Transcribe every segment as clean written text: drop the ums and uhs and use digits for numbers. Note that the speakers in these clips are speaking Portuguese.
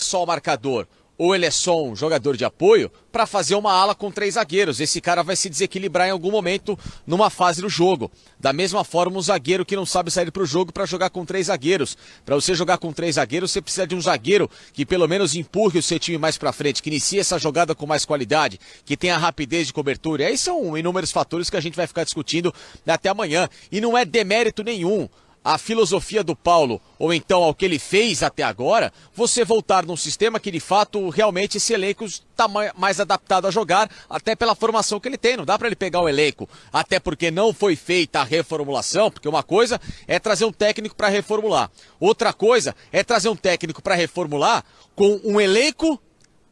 só o marcador ou ele é só um jogador de apoio, para fazer uma ala com 3 zagueiros. Esse cara vai se desequilibrar em algum momento numa fase do jogo. Da mesma forma, um zagueiro que não sabe sair para o jogo para jogar com 3 zagueiros. Para você jogar com 3 zagueiros, você precisa de um zagueiro que pelo menos empurre o seu time mais para frente, que inicie essa jogada com mais qualidade, que tenha rapidez de cobertura. E aí são inúmeros fatores que a gente vai ficar discutindo até amanhã. E não é demérito nenhum a filosofia do Paulo, ou então ao que ele fez até agora, você voltar num sistema que de fato realmente esse elenco está mais adaptado a jogar, até pela formação que ele tem. Não dá para ele pegar o elenco, até porque não foi feita a reformulação, porque uma coisa é trazer um técnico para reformular, outra coisa é trazer um técnico para reformular com um elenco,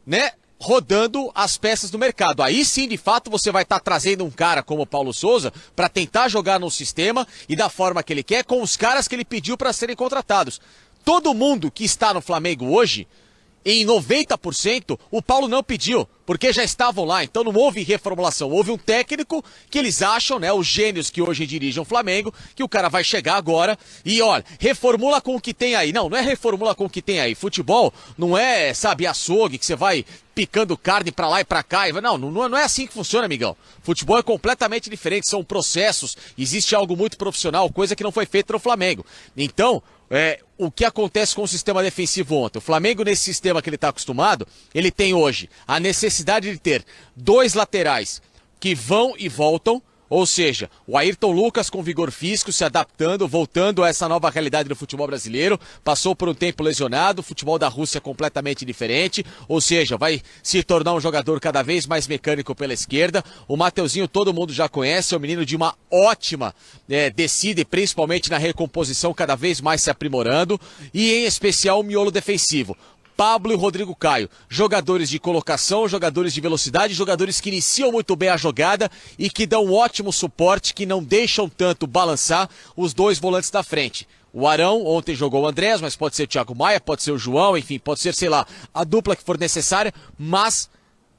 né, rodando as peças do mercado. Aí sim, de fato, você vai estar trazendo um cara como o Paulo Souza para tentar jogar no sistema e da forma que ele quer, com os caras que ele pediu para serem contratados. Todo mundo que está no Flamengo hoje, em 90%, o Paulo não pediu, porque já estavam lá. Então não houve reformulação, houve um técnico que eles acham, né, os gênios que hoje dirigem o Flamengo, que o cara vai chegar agora e, olha, reformula com o que tem aí. Não é reformula com o que tem aí. Futebol não é, sabe, açougue, que você vai picando carne pra lá e pra cá. Não é assim que funciona, amigão. Futebol é completamente diferente, são processos, existe algo muito profissional, coisa que não foi feita no Flamengo. Então, o que acontece com o sistema defensivo ontem? O Flamengo, nesse sistema que ele está acostumado, ele tem hoje a necessidade de ter 2 laterais que vão e voltam, ou seja, o Ayrton Lucas com vigor físico, se adaptando, voltando a essa nova realidade do futebol brasileiro, passou por um tempo lesionado, o futebol da Rússia é completamente diferente, ou seja, vai se tornar um jogador cada vez mais mecânico pela esquerda. O Mateuzinho todo mundo já conhece, é um menino de uma ótima descida e principalmente na recomposição cada vez mais se aprimorando, e em especial o miolo defensivo. Pablo e Rodrigo Caio, jogadores de colocação, jogadores de velocidade, jogadores que iniciam muito bem a jogada e que dão um ótimo suporte, que não deixam tanto balançar os 2 volantes da frente. O Arão ontem jogou o Andrés, mas pode ser o Thiago Maia, pode ser o João, enfim, pode ser, sei lá, a dupla que for necessária, mas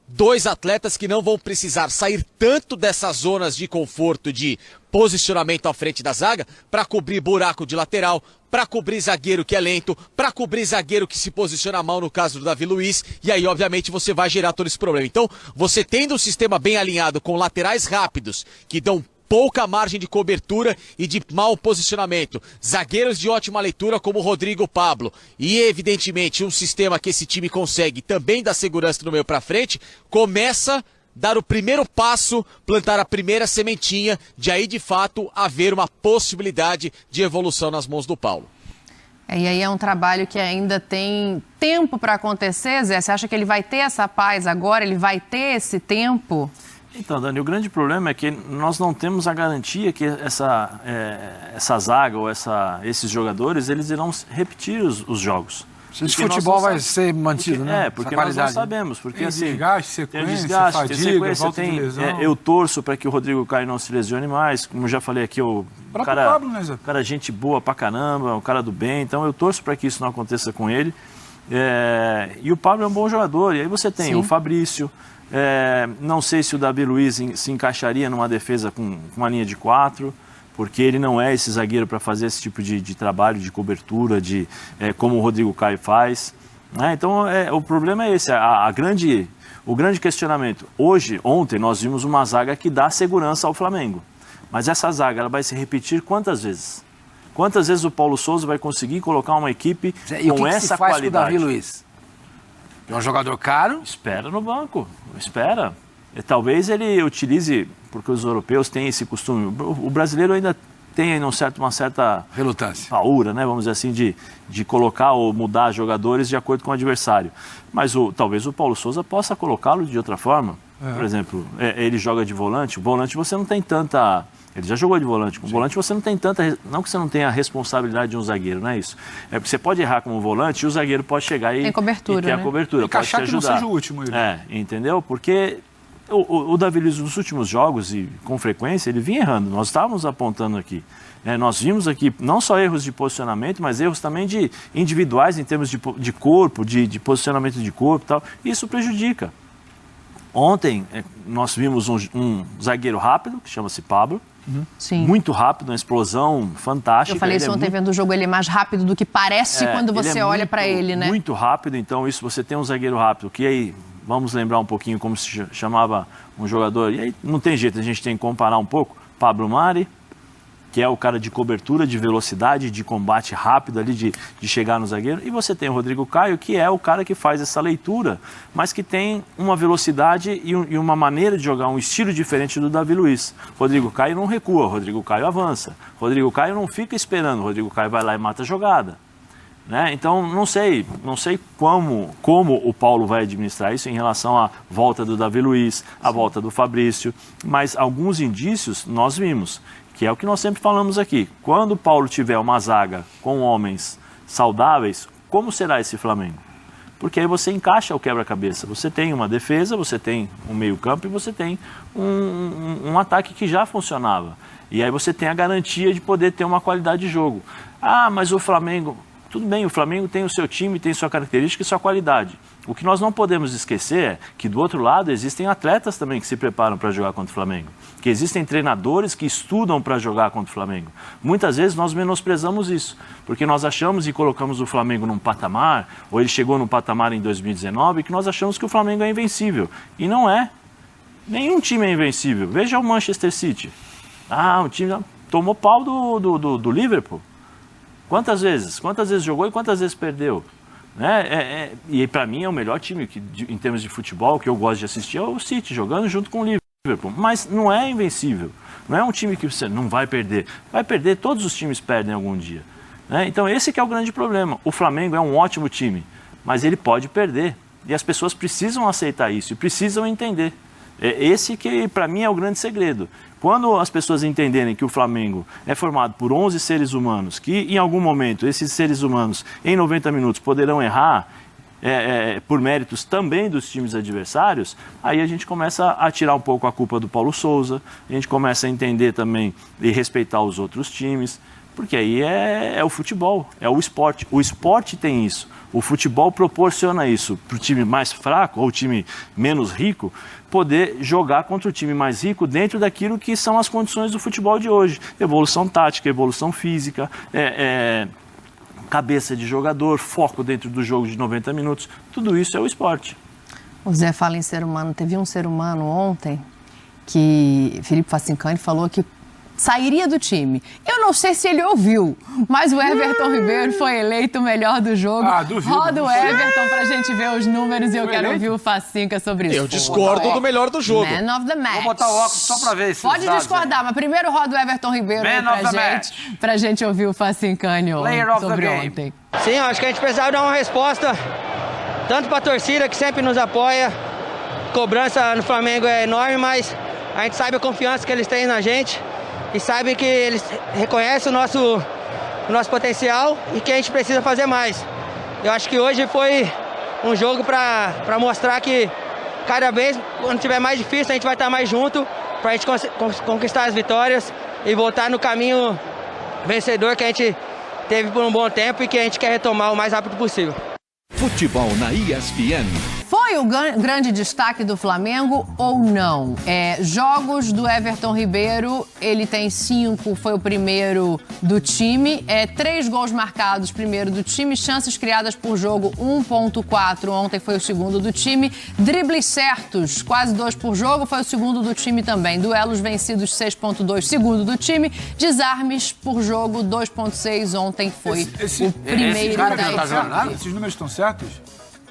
2 atletas que não vão precisar sair tanto dessas zonas de conforto, de posicionamento à frente da zaga, para cobrir buraco de lateral, para cobrir zagueiro que é lento, para cobrir zagueiro que se posiciona mal no caso do Davi Luiz, e aí obviamente você vai gerar todo esse problema. Então, você tendo um sistema bem alinhado com laterais rápidos, que dão pouca margem de cobertura e de mau posicionamento, zagueiros de ótima leitura como o Rodrigo Pablo, e evidentemente um sistema que esse time consegue também dar segurança no meio para frente, começa a dar o primeiro passo, plantar a primeira sementinha de aí de fato haver uma possibilidade de evolução nas mãos do Paulo. E aí é um trabalho que ainda tem tempo para acontecer, Zé? Você acha que ele vai ter essa paz agora? Ele vai ter esse tempo? Então, Dani, o grande problema é que nós não temos a garantia que essa zaga ou esses jogadores, eles irão repetir os jogos. Esse futebol vai ser mantido, né? Porque nós não sabemos. Porque, tem assim, desgaste, tem fadiga, volta de lesão. Eu torço para que o Rodrigo Caio não se lesione mais. Como eu já falei aqui, o cara gente boa pra caramba, um cara do bem. Então eu torço para que isso não aconteça com ele. E o Pablo é um bom jogador. E aí você tem o Fabrício. Não sei se o Davi Luiz se encaixaria numa defesa com uma linha de 4, porque ele não é esse zagueiro para fazer esse tipo de trabalho, de cobertura, como o Rodrigo Caio faz. Então, o problema é esse, o grande questionamento. Ontem, nós vimos uma zaga que dá segurança ao Flamengo. Mas essa zaga ela vai se repetir quantas vezes? Quantas vezes o Paulo Souza vai conseguir colocar uma equipe com essa qualidade? E o que se faz com o Davi Luiz? É um jogador caro? Espera no banco, espera. Talvez ele utilize, porque os europeus têm esse costume. O brasileiro ainda tem uma certa relutância, paura, né, vamos dizer assim, de colocar ou mudar jogadores de acordo com o adversário. Mas talvez o Paulo Souza possa colocá-lo de outra forma. Por exemplo, ele joga de volante. O volante você não tem tanta... Ele já jogou de volante. Com o volante você não tem tanta... Não que você não tenha a responsabilidade de um zagueiro, não é isso. Você pode errar como volante e o zagueiro pode chegar e... Tem cobertura, e ter a cobertura, pode te ajudar. Que não seja o último. Entendeu? Porque o Davi Luiz, nos últimos jogos, e com frequência, ele vinha errando. Nós estávamos apontando aqui. Nós vimos aqui não só erros de posicionamento, mas erros também de individuais em termos de corpo, de posicionamento de corpo e tal. Isso prejudica. Ontem, nós vimos um zagueiro rápido, que chama-se Pablo, Sim. Muito rápido, uma explosão fantástica. Eu falei isso ontem vendo o jogo, ele é mais rápido do que parece quando você olha para ele, né? Muito rápido, então isso você tem um zagueiro rápido, que aí, vamos lembrar um pouquinho como se chamava um jogador, e aí não tem jeito, a gente tem que comparar um pouco, Pablo Mari, que é o cara de cobertura, de velocidade, de combate rápido ali, de chegar no zagueiro. E você tem o Rodrigo Caio, que é o cara que faz essa leitura, mas que tem uma velocidade e uma maneira de jogar, um estilo diferente do Davi Luiz. Rodrigo Caio não recua, Rodrigo Caio avança. Rodrigo Caio não fica esperando, Rodrigo Caio vai lá e mata a jogada. Né? Então, não sei como o Paulo vai administrar isso em relação à volta do Davi Luiz, à volta do Fabrício, mas alguns indícios nós vimos, que é o que nós sempre falamos aqui. Quando o Paulo tiver uma zaga com homens saudáveis, como será esse Flamengo? Porque aí você encaixa o quebra-cabeça. Você tem uma defesa, você tem um meio-campo e você tem um ataque que já funcionava. E aí você tem a garantia de poder ter uma qualidade de jogo. Ah, mas o Flamengo... Tudo bem, o Flamengo tem o seu time, tem sua característica e sua qualidade. O que nós não podemos esquecer é que do outro lado existem atletas também que se preparam para jogar contra o Flamengo. Que existem treinadores que estudam para jogar contra o Flamengo. Muitas vezes nós menosprezamos isso, porque nós achamos e colocamos o Flamengo num patamar, ou ele chegou num patamar em 2019, que nós achamos que o Flamengo é invencível. E não é. Nenhum time é invencível. Veja o Manchester City. Ah, o time tomou pau do Liverpool. Quantas vezes jogou e quantas vezes perdeu? Né? E para mim é o melhor time em termos de futebol que eu gosto de assistir é o City, jogando junto com o Liverpool. Mas não é invencível. Não é um time que você não vai perder. Vai perder, todos os times perdem algum dia. Né? Então esse que é o grande problema. O Flamengo é um ótimo time, mas ele pode perder. E as pessoas precisam aceitar isso e precisam entender. Esse que para mim é o grande segredo. Quando as pessoas entenderem que o Flamengo é formado por 11 seres humanos, que em algum momento esses seres humanos, em 90 minutos, poderão errar por méritos também dos times adversários, aí a gente começa a tirar um pouco a culpa do Paulo Souza, a gente começa a entender também e respeitar os outros times, porque aí é o futebol, é o esporte. O esporte tem isso. O futebol proporciona isso para o time mais fraco ou o time menos rico poder jogar contra o time mais rico dentro daquilo que são as condições do futebol de hoje. Evolução tática, evolução física, cabeça de jogador, foco dentro do jogo de 90 minutos. Tudo isso é o esporte. O Zé fala em ser humano. Teve um ser humano ontem que Felipe Facincani falou que sairia do time. Eu não sei se ele ouviu, mas o Everton Ribeiro foi eleito o melhor do jogo. Duvido. Roda o Everton pra gente ver os números e eu quero ouvir o Facinca sobre isso. Eu discordo do melhor do jogo. Man of the match. Vou botar o óculos só pra ver se pode discordar, mas primeiro roda o Everton Ribeiro aí pra gente ouvir o Facincani sobre ontem. Sim, acho que a gente precisava dar uma resposta tanto pra torcida que sempre nos apoia. Cobrança no Flamengo é enorme, mas a gente sabe a confiança que eles têm na gente. E sabe que eles reconhecem o nosso potencial e que a gente precisa fazer mais. Eu acho que hoje foi um jogo para mostrar que cada vez, quando tiver mais difícil, a gente vai estar mais junto para a gente conquistar as vitórias e voltar no caminho vencedor que a gente teve por um bom tempo e que a gente quer retomar o mais rápido possível. Futebol na ESPN. Foi o grande destaque do Flamengo ou não? Jogos do Everton Ribeiro, ele tem 5, foi o primeiro do time. 3 gols marcados, primeiro do time. Chances criadas por jogo, 1.4, ontem foi o segundo do time. Dribles certos, quase 2 por jogo, foi o segundo do time também. Duelos vencidos, 6.2, segundo do time. Desarmes por jogo, 2.6, ontem foi o primeiro da equipe. Esses números estão certos?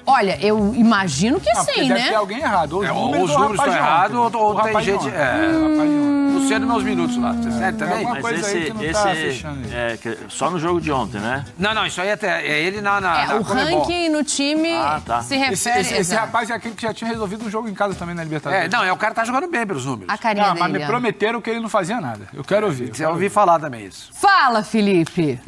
Olha, eu imagino que sim, deve né? ter alguém errado. Ou os números estão errados, ou tem gente... Luciano nos minutos lá. Você sério também? Mas só no jogo de ontem, né? Não, isso aí é ele na o ranking no time se refere... Esse rapaz é aquele que já tinha resolvido um jogo em casa também na Libertadores. O cara tá jogando bem pelos números. A carinha dele. Mas me prometeram que ele não fazia nada. Eu quero ouvir. Eu ouvi falar também isso. Fala, Felipe.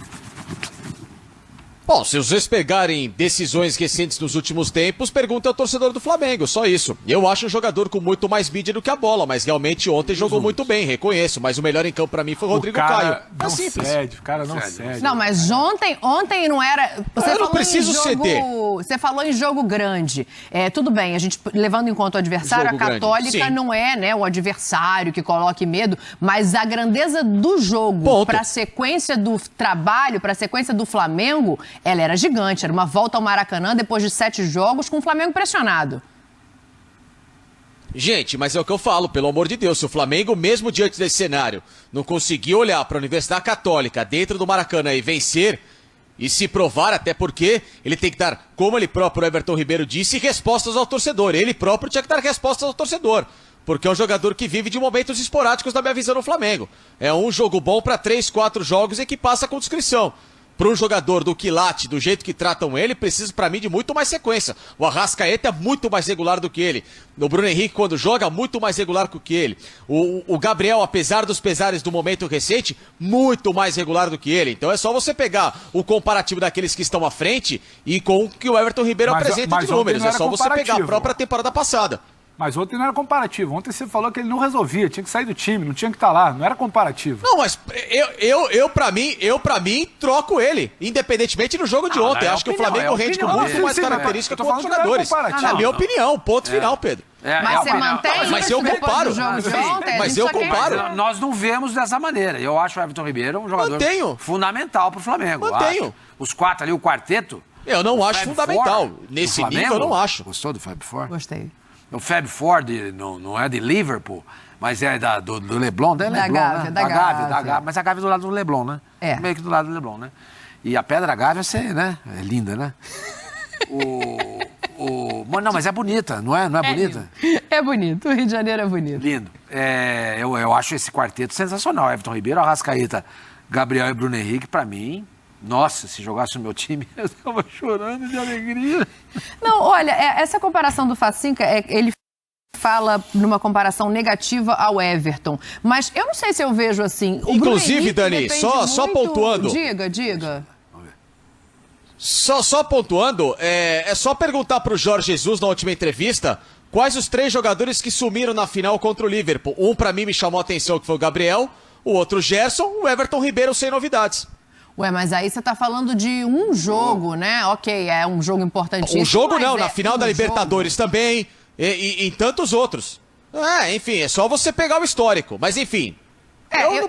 Bom, se vocês pegarem decisões recentes nos últimos tempos, pergunta ao torcedor do Flamengo, só isso. Eu acho um jogador com muito mais mídia do que a bola, mas realmente ontem jogou muito bem, reconheço. Mas o melhor em campo pra mim foi o Rodrigo Caio. É simples. O cara não cede. Não, mas ontem não era... Eu não preciso ceder. Você falou em jogo grande. Tudo bem, a gente levando em conta o adversário, jogo a Católica grande, não é, né, o adversário que coloque medo, mas a grandeza do jogo para a sequência do trabalho, para a sequência do Flamengo, ela era gigante. Era uma volta ao Maracanã depois de 7 jogos com o Flamengo pressionado. Gente, mas é o que eu falo, pelo amor de Deus, se o Flamengo, mesmo diante desse cenário, não conseguir olhar para a Universidade Católica dentro do Maracanã e vencer e se provar, até porque ele tem que dar, como ele próprio, Everton Ribeiro disse, respostas ao torcedor. Ele próprio tinha que dar respostas ao torcedor, porque é um jogador que vive de momentos esporádicos na minha visão no Flamengo. É um jogo bom para 3, 4 jogos e que passa com descrição. Para um jogador do quilate, do jeito que tratam ele, precisa para mim de muito mais sequência. O Arrascaeta é muito mais regular do que ele. O Bruno Henrique, quando joga, muito mais regular do que ele. O Gabriel, apesar dos pesares do momento recente, muito mais regular do que ele. Então é só você pegar o comparativo daqueles que estão à frente e com o que o Everton Ribeiro apresenta de números. É só você pegar a própria temporada passada. Mas ontem não era comparativo. Ontem você falou que ele não resolvia, tinha que sair do time, não tinha que estar lá, não era comparativo. Não, mas eu pra mim, troco ele, independentemente do jogo de ontem. Acho que o Flamengo rende com muito mais característica que outros jogadores. É a minha opinião, ponto final, Pedro. Mas você mantém mas eu comparo. Mas eu comparo. Nós não vemos dessa maneira. Eu acho o Everton Ribeiro um jogador fundamental pro Flamengo. Mantenho. Os 4 ali, o quarteto. Eu não acho fundamental. Nesse nível eu não acho. Gostou do Fab Four? Gostei. O Fab Four não é de Liverpool, mas é do Leblon, da Gávea, da Gávea. Mas a Gávea é do lado do Leblon, né? É. Meio que do lado do Leblon, né? E a Pedra Gávea, né? É linda, né? Não, mas é bonita, não é bonita? Lindo. É bonito, o Rio de Janeiro é bonito. Lindo. Eu acho esse quarteto sensacional. Everton Ribeiro, Arrascaeta, Gabriel e Bruno Henrique, pra mim... Nossa, se jogasse no meu time, eu estava chorando de alegria. Não, olha, essa comparação do Facinca, ele fala numa comparação negativa ao Everton. Mas eu não sei se eu vejo assim... Inclusive, Dani, só pontuando... Diga. Só pontuando, é só perguntar pro Jorge Jesus na última entrevista quais os 3 jogadores que sumiram na final contra o Liverpool. Um, pra mim, me chamou a atenção, que foi o Gabriel, o outro, o Gerson, o Everton Ribeiro, sem novidades. Ué, mas aí você tá falando de um jogo, né? Ok, é um jogo importantíssimo. Um jogo não, na final da Libertadores também, e em tantos outros. Enfim, é só você pegar o histórico. Mas enfim...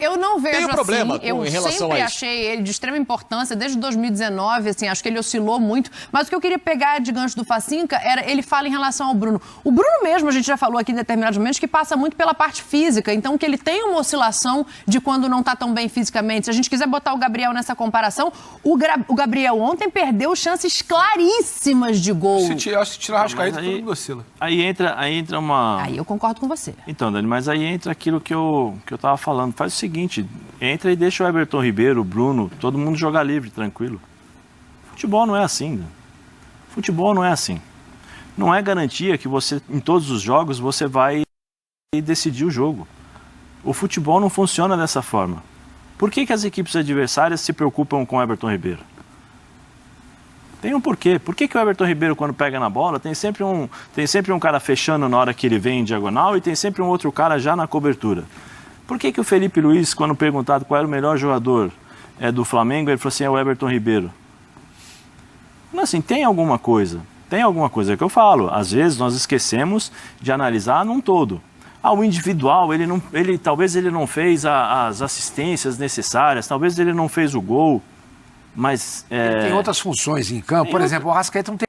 Eu não vejo tenho problema assim, em relação sempre a isso. Achei ele de extrema importância, desde 2019, assim, acho que ele oscilou muito, mas o que eu queria pegar de gancho do Facinca era, ele fala em relação ao Bruno. O Bruno mesmo, a gente já falou aqui em determinados momentos, que passa muito pela parte física, então que ele tem uma oscilação de quando não tá tão bem fisicamente. Se a gente quiser botar o Gabriel nessa comparação, o Gabriel ontem perdeu chances claríssimas de gol. Se tirar a Arrascaeta, todo mundo oscila. Aí entra uma... Aí eu concordo com você. Então, Dani, mas aí entra aquilo que eu tava falando. Faz o seguinte, entra e deixa o Everton Ribeiro, o Bruno, todo mundo jogar livre, tranquilo. Futebol não é assim, né? Futebol não é assim. Não é garantia que você, em todos os jogos, você vai decidir o jogo. O futebol não funciona dessa forma. Por que as equipes adversárias se preocupam com o Everton Ribeiro? Tem um porquê. Por que o Everton Ribeiro, quando pega na bola, tem sempre um cara fechando na hora que ele vem em diagonal e tem sempre um outro cara já na cobertura? Por que o Felipe Luiz, quando perguntado qual era o melhor jogador do Flamengo, ele falou assim, é o Everton Ribeiro? Não, assim, tem alguma coisa que eu falo. Às vezes nós esquecemos de analisar num todo. O individual, talvez ele não fez as assistências necessárias, talvez ele não fez o gol, mas... Tem outras funções em campo, por exemplo, o Arrascaeta não tem